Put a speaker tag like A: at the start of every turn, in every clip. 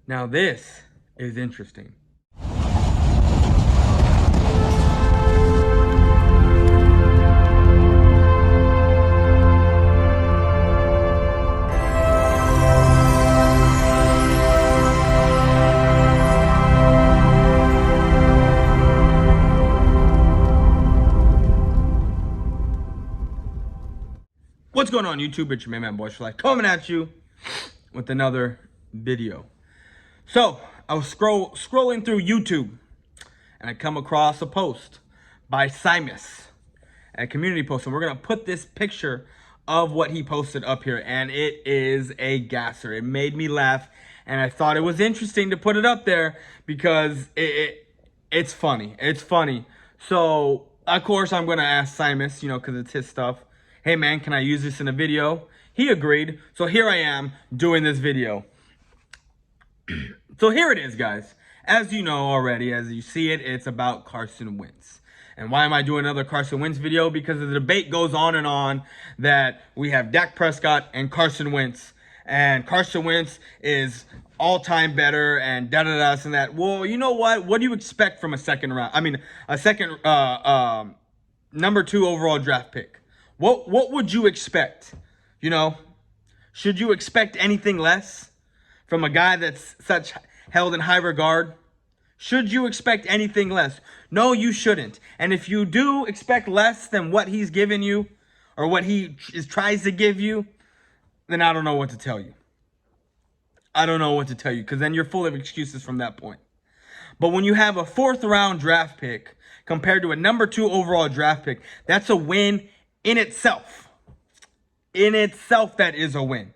A: Now this is interesting. What's going on YouTube? It's your main man, Boys for Life, coming at you with another video. So I was scrolling through YouTube and I come across a post by Simus, a community post, and we're gonna put this picture of what he posted up here, and it is a gasser. It made me laugh, and I thought it was interesting to put it up there because it's funny. It's funny. So of course I'm gonna ask Simus, because it's his stuff. Hey man, can I use this in a video? He agreed, so here I am doing this video. So here it is, guys. As you know already, as you see it, it's about Carson Wentz. And why am I doing another Carson Wentz video? Because the debate goes on that we have Dak Prescott and Carson Wentz. And Carson Wentz is all-time better and da-da-da and that. Well, you know what? What do you expect from a second number 2 overall draft pick? What would you expect? Should you expect anything less from a guy that's such held in high regard? Should you expect anything less? No, you shouldn't. And if you do expect less than what he's given you or what he tries to give you, then I don't know what to tell you. I don't know what to tell you, because then you're full of excuses from that point. But when you have a 4th round draft pick compared to a number 2 overall draft pick, that's a win in itself. In itself, that is a win.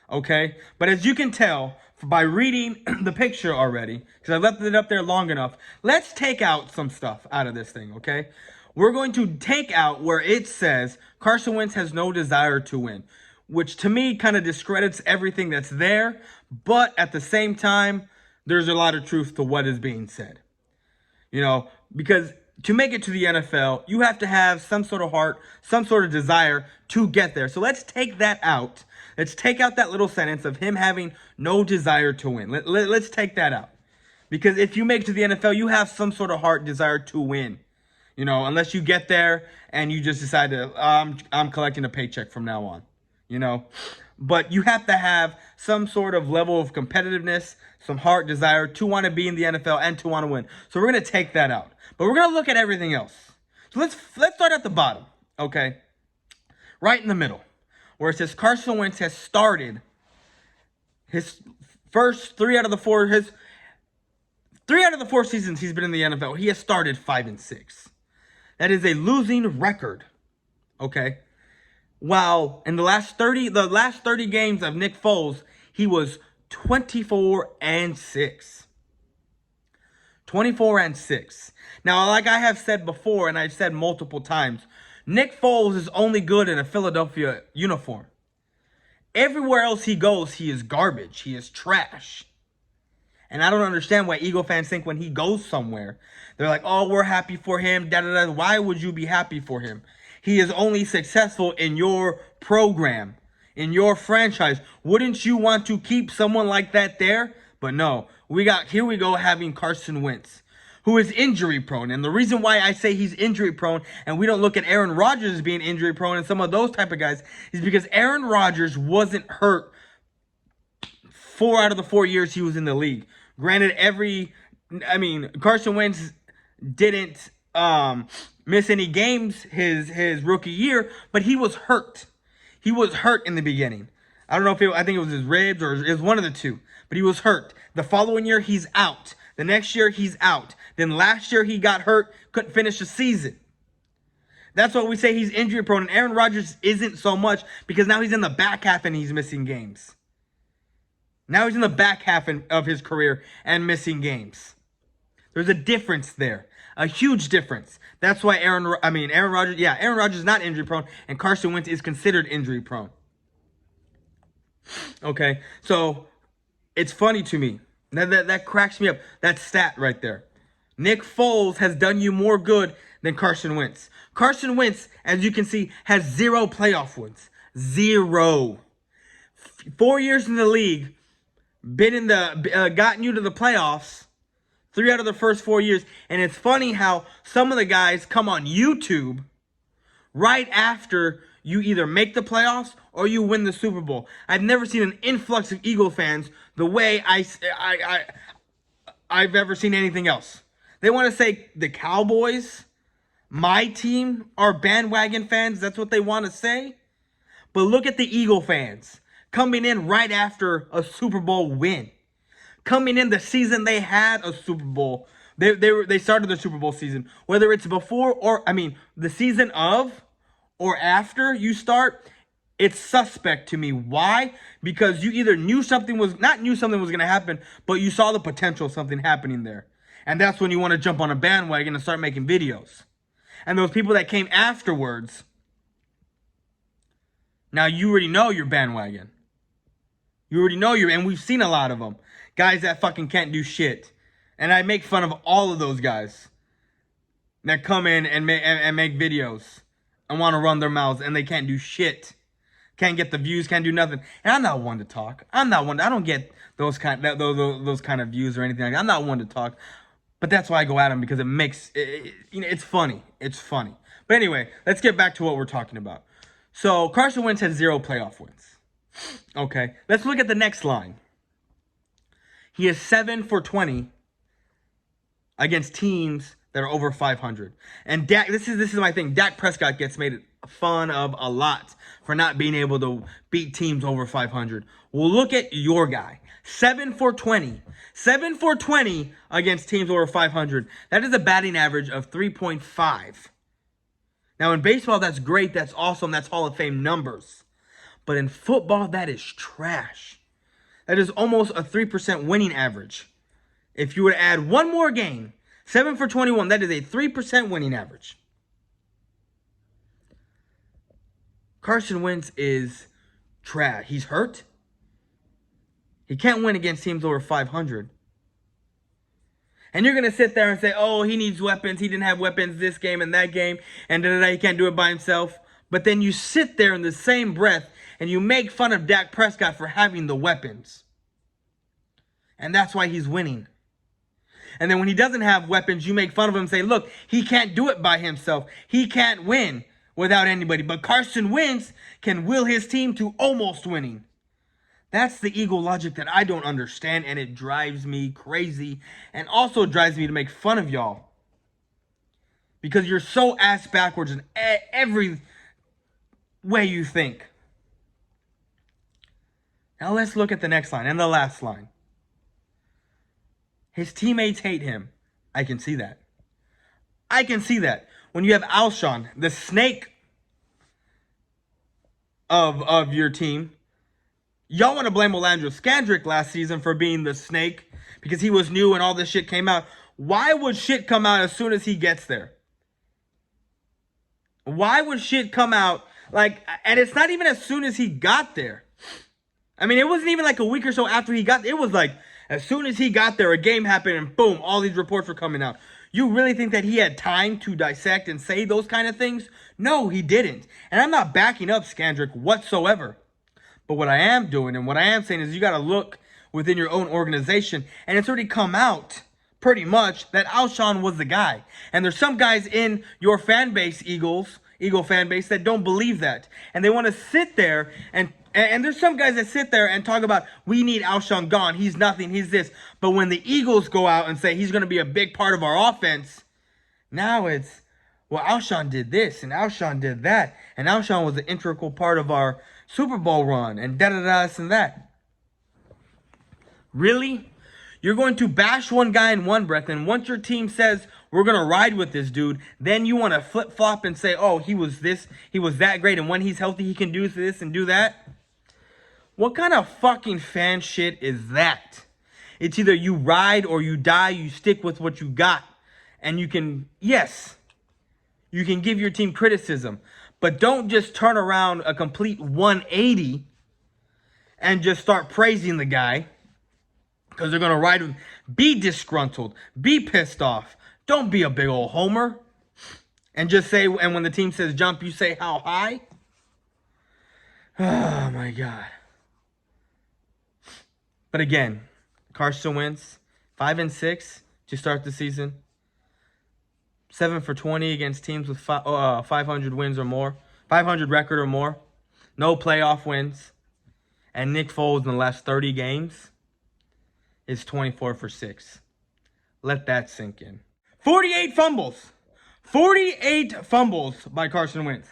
A: Okay? But as you can tell by reading the picture already, because I left it up there long enough, let's take out some stuff out of this thing, okay? We're going to take out where it says Carson Wentz has no desire to win, which to me kind of discredits everything that's there, but at the same time, there's a lot of truth to what is being said. Because to make it to the NFL, you have to have some sort of heart, some sort of desire to get there. So let's take that out. Let's take out that little sentence of him having no desire to win. Let's take that out. Because if you make it to the NFL, you have some sort of heart desire to win. Unless you get there and you just decide to, I'm collecting a paycheck from now on. But you have to have some sort of level of competitiveness, some heart desire to want to be in the NFL and to want to win. So we're going to take that out. But we're going to look at everything else. So let's start at the bottom, okay? Right in the middle, where it says Carson Wentz has started his first 3 out of the 4 seasons he's been in the NFL. He has started 5-6. That is a losing record, okay? While in the last 30 games of Nick Foles, he was 24-6. 24-6. Now, like I have said before, and I've said multiple times, Nick Foles is only good in a Philadelphia uniform. Everywhere else he goes, he is garbage. He is trash. And I don't understand why Eagle fans think when he goes somewhere, they're like, oh, we're happy for him, da-da-da. Why would you be happy for him? He is only successful in your program, in your franchise. Wouldn't you want to keep someone like that there? But no, here we go having Carson Wentz, who is injury prone. And the reason why I say he's injury prone and we don't look at Aaron Rodgers as being injury prone and some of those type of guys is because Aaron Rodgers wasn't hurt 4 out of the 4 years he was in the league. Granted, Carson Wentz didn't miss any games his rookie year, but he was hurt. He was hurt in the beginning. I don't know if I think it was his ribs or it was one of the two, but he was hurt. The following year, he's out. The next year, he's out. Then last year, he got hurt, couldn't finish the season. That's why we say he's injury prone, and Aaron Rodgers isn't so much because now he's in the back half and he's missing games. Now he's in the back half of his career and missing games. There's a difference there. A huge difference. That's why Aaron Rodgers is not injury prone, and Carson Wentz is considered injury prone. Okay, so it's funny to me. That cracks me up. That stat right there. Nick Foles has done you more good than Carson Wentz. Carson Wentz, as you can see, has 0 playoff wins. 0. 4 years in the league, gotten you to the playoffs 3 out of the first 4 years. And it's funny how some of the guys come on YouTube right after you either make the playoffs or you win the Super Bowl. I've never seen an influx of Eagle fans the way I've ever seen anything else. They want to say the Cowboys, my team, are bandwagon fans. That's what they want to say. But look at the Eagle fans coming in right after a Super Bowl win. Coming in the season they had a Super Bowl. They started the Super Bowl season. Whether it's before or, the season of or after you start, it's suspect to me. Why? Because you either knew something was going to happen, but you saw the potential of something happening there. And that's when you want to jump on a bandwagon and start making videos. And those people that came afterwards, now you already know your bandwagon. You already know and we've seen a lot of them. Guys that fucking can't do shit. And I make fun of all of those guys that come in and make videos and want to run their mouths and they can't do shit. Can't get the views, can't do nothing. And I'm not one to talk. I don't get those kind of views or anything like that. I'm not one to talk. But that's why I go at them, because it makes it's funny. It's funny. But anyway, let's get back to what we're talking about. So Carson Wentz had 0 playoff wins. Okay, let's look at the next line. He is 7 for 20 against teams that are over 500. And Dak, this is my thing. Dak Prescott gets made fun of a lot for not being able to beat teams over 500. Well, look at your guy. 7 for 20. 7 for 20 against teams over 500. That is a batting average of 3.5. Now, in baseball, that's great. That's awesome. That's Hall of Fame numbers. But in football, that is trash. That is almost a 3% winning average. If you were to add one more game, 7 for 21, that is a 3% winning average. Carson Wentz is trash. He's hurt. He can't win against teams over 500. And you're going to sit there and say, oh, he needs weapons. He didn't have weapons this game and that game. And he can't do it by himself. But then you sit there in the same breath and you make fun of Dak Prescott for having the weapons. And that's why he's winning. And then when he doesn't have weapons, you make fun of him and say, look, he can't do it by himself. He can't win without anybody. But Carson Wentz can will his team to almost winning. That's the Eagle logic that I don't understand, and it drives me crazy and also drives me to make fun of y'all. Because you're so ass backwards in every way you think. Now let's look at the next line and the last line. His teammates hate him. I can see that. I can see that. When you have Alshon, the snake of your team, y'all want to blame Olandro Skandrick last season for being the snake because he was new and all this shit came out. Why would shit come out as soon as he gets there? Why would shit come out and it's not even as soon as he got there. It wasn't even like a week or so after he got there. It was like as soon as he got there, a game happened and boom, all these reports were coming out. You really think that he had time to dissect and say those kind of things? No, he didn't. And I'm not backing up Skandrick whatsoever. But what I am doing and what I am saying is you got to look within your own organization. And it's already come out pretty much that Alshon was the guy. And there's some guys in your fan base, Eagle fan base, that don't believe that. And they want to sit there and there's some guys that sit there and talk about, we need Alshon gone. He's nothing. He's this. But when the Eagles go out and say he's going to be a big part of our offense, now it's, well, Alshon did this and Alshon did that. And Alshon was an integral part of our Super Bowl run and da-da-da, this and that. Really? You're going to bash one guy in one breath, and once your team says, we're going to ride with this dude, then you want to flip-flop and say, oh, he was this, he was that great, and when he's healthy, he can do this and do that? What kind of fucking fan shit is that? It's either you ride or you die, you stick with what you got. And you can, yes, you can give your team criticism, but don't just turn around a complete 180 and just start praising the guy because they're going to ride with. Be disgruntled. Be pissed off. Don't be a big old homer. And just say, and when the team says jump, you say how high? Oh, my God. But again, Carson Wentz, 5-6 to start the season. 7 for 20 against teams with 500 wins or more. 500 record or more. No playoff wins. And Nick Foles in the last 30 games is 24 for 6. Let that sink in. 48 fumbles. 48 fumbles by Carson Wentz.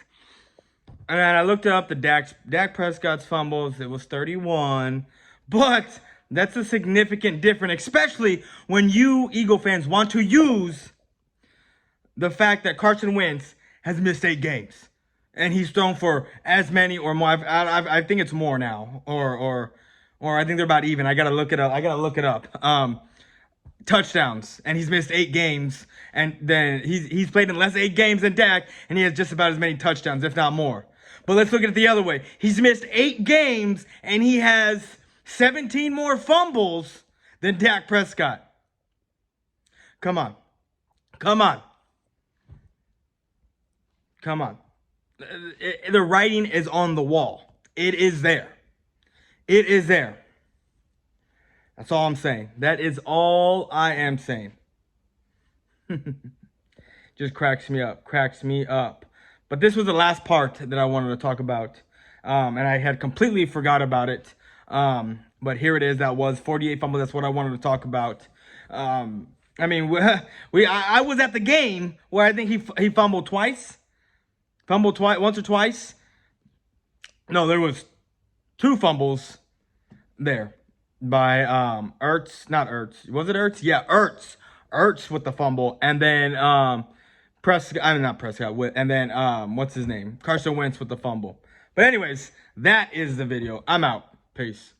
A: And I looked up the Dak Prescott's fumbles. It was 31. But that's a significant difference, especially when you Eagle fans want to use the fact that Carson Wentz has missed 8 games. And he's thrown for as many or more. I think it's more now. Or I think they're about even. I got to look it up. Touchdowns. And he's missed 8 games. And then he's played in less 8 games than Dak. And he has just about as many touchdowns, if not more. But let's look at it the other way. He's missed 8 games. And he has 17 more fumbles than Dak Prescott. Come on. Come on. Come on. The writing is on the wall. It is there. It is there. That's all I'm saying. That is all I am saying. Just cracks me up. Cracks me up. But this was the last part that I wanted to talk about. And I had completely forgot about it. But here it is. That was 48 fumbles. That's what I wanted to talk about. I mean, I was at the game where I think he fumbled twice. Fumbled twice, once or twice. No, there was 2 fumbles there by Ertz. Not Ertz. Was it Ertz? Yeah, Ertz. Ertz with the fumble, and then Prescott. I mean, not Prescott. And then what's his name? Carson Wentz with the fumble. But anyways, that is the video. I'm out. Peace.